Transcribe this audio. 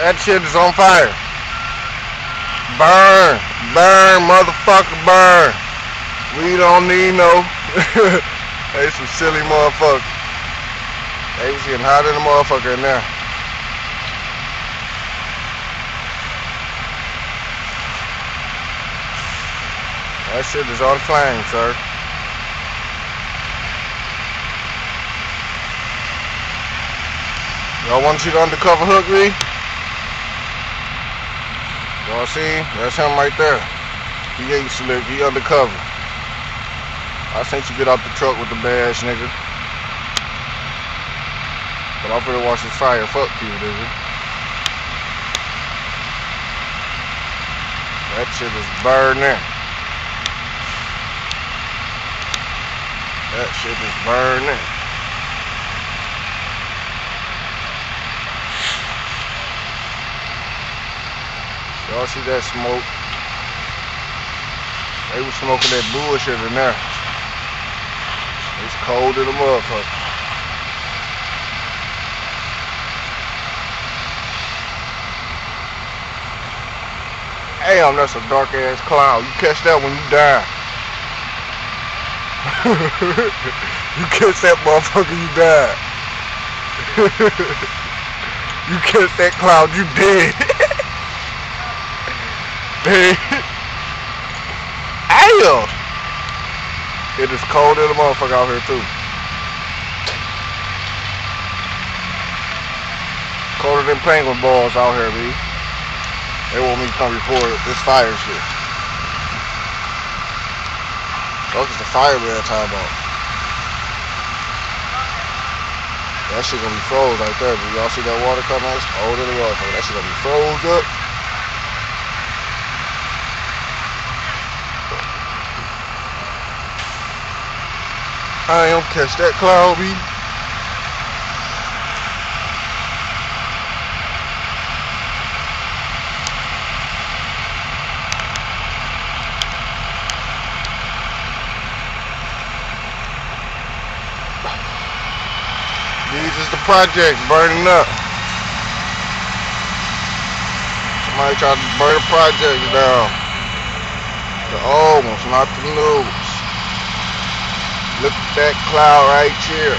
That shit is on fire. Burn, burn, motherfucker, burn. We don't need no. They some silly motherfuckers. They was getting hot in the motherfucker in there. That shit is on flame, sir. Y'all want to see the undercover hook, me? Y'all see? That's him right there. He ain't slick. He undercover. I sent you get out the truck with the badge, nigga. But I'm finna watch this fire. Fuck you, nigga. That shit is burning. That shit is burning. Y'all see that smoke? They was smoking that bullshit in there. It's cold in the motherfucker. Damn, that's a dark ass cloud. You catch that when you die. You catch that motherfucker, you die. You catch that cloud, you dead. Damn. It is cold in the motherfucker out here too. Colder than penguin balls out here, B. They want me to come report this fire shit. Look at the fireman time off. That shit gonna be froze right there, but y'all see that water coming out? It's cold in the motherfucker. That shit gonna be froze up. I ain't gonna catch that cloud, B. These is the projects burning up. Somebody tried to burn the projects down. The old ones, not the new ones. Look at that cloud right here.